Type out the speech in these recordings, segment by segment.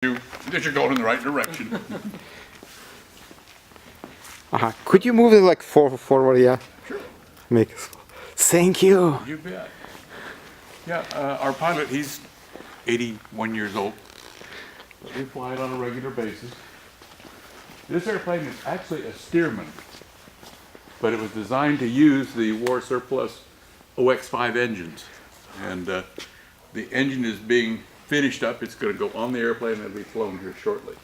that you're going in the right direction. Could you move it like forward? Yeah. Sure. Thank you. You bet. Yeah, our pilot, he's 81 years old. We fly it on a regular basis. This airplane is actually a Stearman, but it was designed to use the war surplus OX-5 engines. And the engine is being finished up. It's going to go on the airplane and it'll be flown here shortly.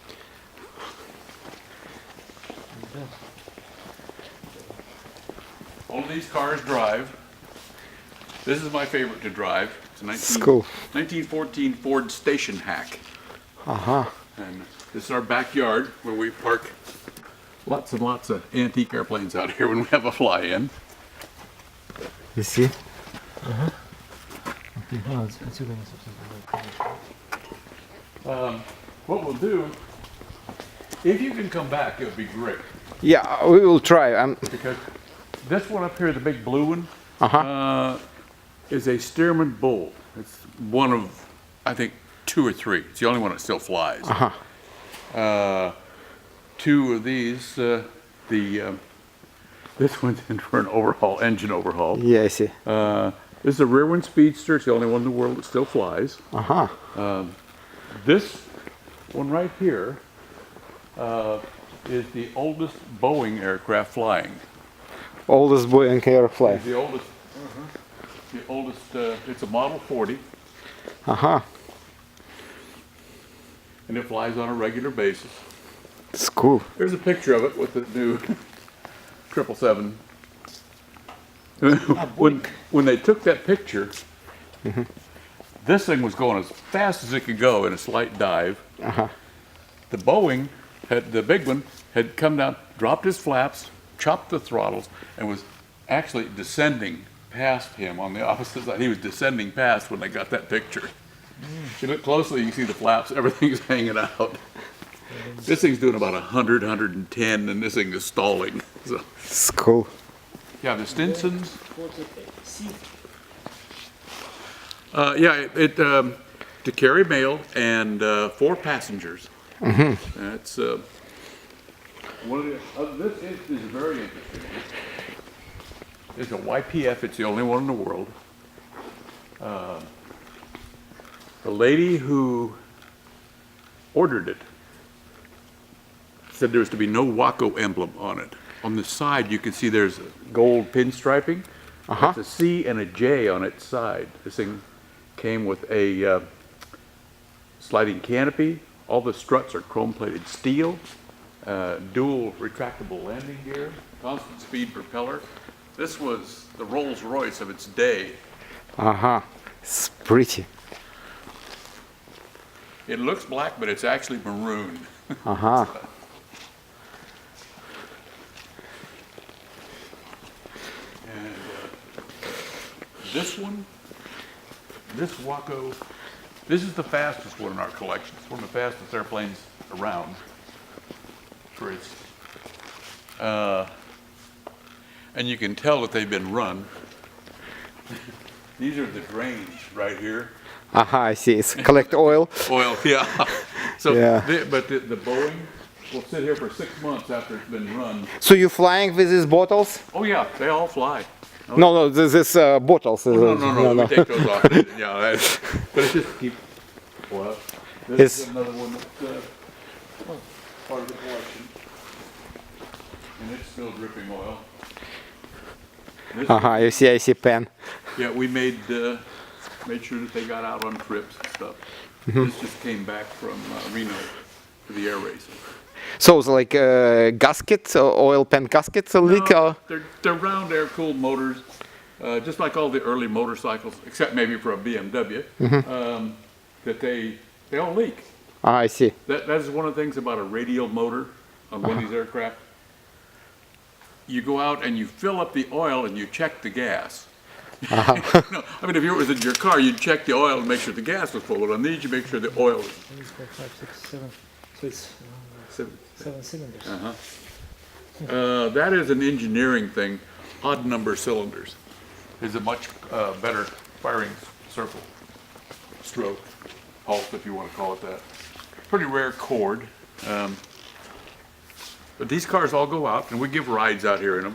All of these cars drive. This is my favorite to drive. It's a 1914 Ford station hack. And this is our backyard where we park lots and lots of antique airplanes out here when we have a fly-in. You see? What we'll do, if you can come back, it would be great. Yeah, we will try. Because this one up here, the big blue one, is a Stearman Bull. It's one of, I think, 2 or 3. It's the only one that still flies. Two of these, this one's in for an overhaul, engine overhaul. Yeah, I see. This is a rear wind speedster. It's the only one in the world that still flies. This one right here is the oldest Boeing aircraft flying. Oldest Boeing airplane. It's the oldest. The oldest. It's a Model 40. And it flies on a regular basis. It's cool. There's a picture of it with the new 777. When they took that picture, this thing was going as fast as it could go in a slight dive. The Boeing, the big one, had come down, dropped his flaps, chopped the throttles, and was actually descending past him on the opposite side. He was descending past when they got that picture. If you look closely, you can see the flaps, everything's hanging out. This thing's doing about 100, 110, and this thing is stalling. So. It's cool. Yeah, the Stinsons. To carry mail and 4 passengers. That's one of this is very interesting. It's a YPF. It's the only one in the world. The lady who ordered it said there was to be no WAAAM emblem on it. On the side, you can see there's gold pinstriping. It's a C and a J on its side. This thing came with a sliding canopy. All the struts are chrome-plated steel. Dual retractable landing gear. Constant speed propeller. This was the Rolls-Royce of its day. It's pretty. It looks black, but it's actually maroon. This one, this Waco, this is the fastest one in our collection. It's one of the fastest airplanes around. For its, and you can tell that they've been run. These are the drains right here. I see. It's collect oil. Oil, yeah. So, yeah. But the Boeing will sit here for 6 months after it's been run. So you're flying with these bottles? Oh yeah, they all fly. No, this bottles. No, we take those off. Yeah, but it's just keep. Well, this is another one that's part of the collection, and it's still dripping oil. I see pen. Yeah, we made sure that they got out on trips and stuff. This just came back from Reno for the air race. So it's like gaskets, oil pan gaskets, leak? They're round air-cooled motors, just like all the early motorcycles, except maybe for a BMW, that they all leak. I see. That is one of the things about a radial motor on one of these aircraft. You go out and you fill up the oil and you check the gas. No, I mean, if it was in your car, you'd check the oil and make sure the gas was full. But on these, you make sure the oil is. 5, 6, 7. So it's 7 cylinders. That is an engineering thing. Odd number cylinders is a much better firing circle, stroke, pulse, if you want to call it that. pretty rare chord. But these cars all go out, and we give rides out here in them.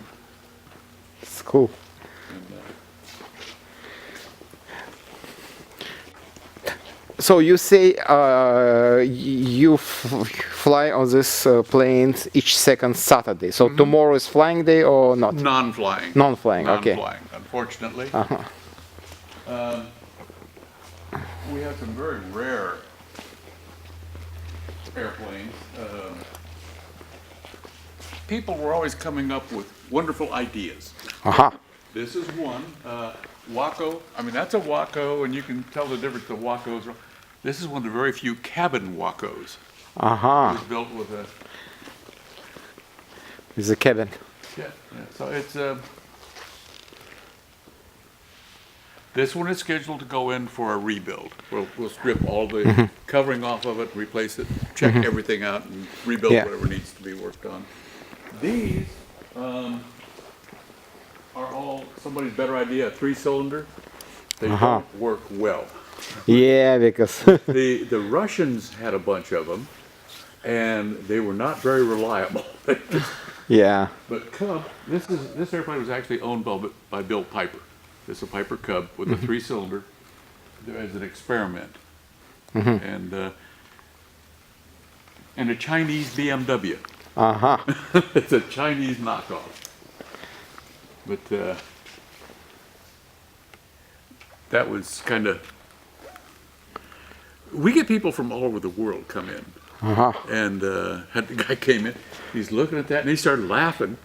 It's cool. So you say you fly on this planes each second Saturday. So tomorrow is flying day or not? Non-flying. Non-flying, okay. Non-flying, unfortunately. We have some very rare airplanes. People were always coming up with wonderful ideas. Aha. This is one, Waco. I mean, that's a Waco, and you can tell the difference of Wacos. This is one of the very few cabin Wacos. Aha. It was built with a, It's a cabin. yeah. So it's, this one is scheduled to go in for a rebuild. We'll strip all the covering off of it, replace it, check everything out, and rebuild Yeah. whatever needs to be worked on. These are all somebody's better idea, a 3-cylinder. They don't work well. Yeah, because The Russians had a bunch of them, and they were not very reliable. yeah. But Cub, this airplane was actually owned by Bill Piper. This is a Piper Cub with a 3-cylinder as an experiment, and a Chinese BMW. Aha. It's a Chinese knockoff. But that was kind of. We get people from all over the world come in, and had the guy came in. He's looking at that and he started laughing.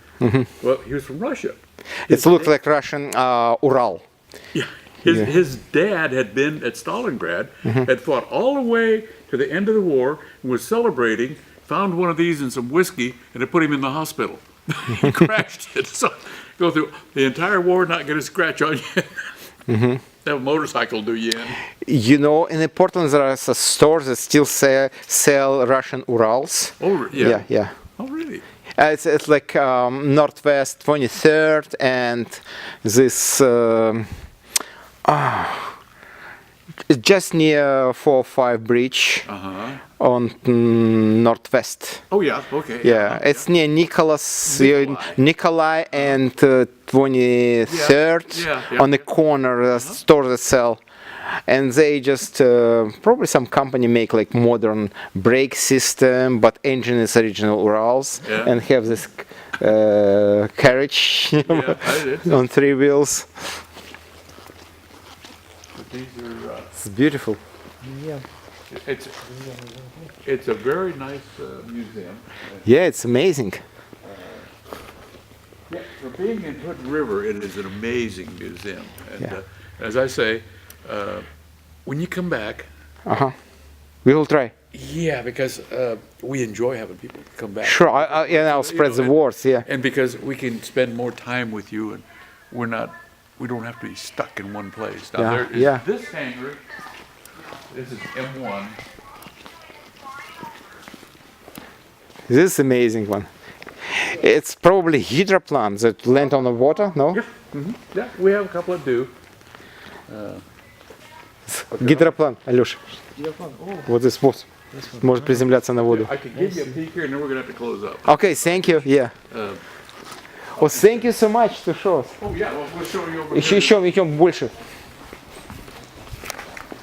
Well, he was from Russia. It looks like Russian Ural. Yeah. His dad had been at Stalingrad, had fought all the way to the end of the war, and was celebrating, found one of these and some whiskey, and it put him in the hospital. He crashed it. So go through the entire war, not get a scratch on you. That motorcycle do you in. You know, in Portland there are some stores that still sell Russian Urals. Oh, yeah. Yeah. Oh, really? It's like Northwest 23rd and this it's just near 405 bridge on Northwest. Oh, yeah. Okay. Yeah, it's near Nikolai and 23rd Yeah. on the corner store that sell. And they just probably some company make like modern brake system, but engine is original Urals and have this carriage on 3 wheels. But these are. It's beautiful. Yeah. It's a very nice museum. Yeah, it's amazing. Yeah, for being in Hood River, it is an amazing museum. And Yeah. as I say, when you come back, We will try. yeah, because we enjoy having people come back. Sure, I'll spread the words. Yeah. And because we can spend more time with you, and we don't have to be stuck in one place. Now, there is this hangar. This is M1. This is amazing one. It's probably hydroplane that land on the water, no? Yeah, yeah, we have a couple that do. Гидроплан, Алёша. Вот здесь вот. Может приземляться на воду. I can give you a peek here, and then we're gonna have to close up. Okay, thank you. Yeah. Oh, thank you so much to show us. Oh yeah, well, we'll show you over Еще идем больше.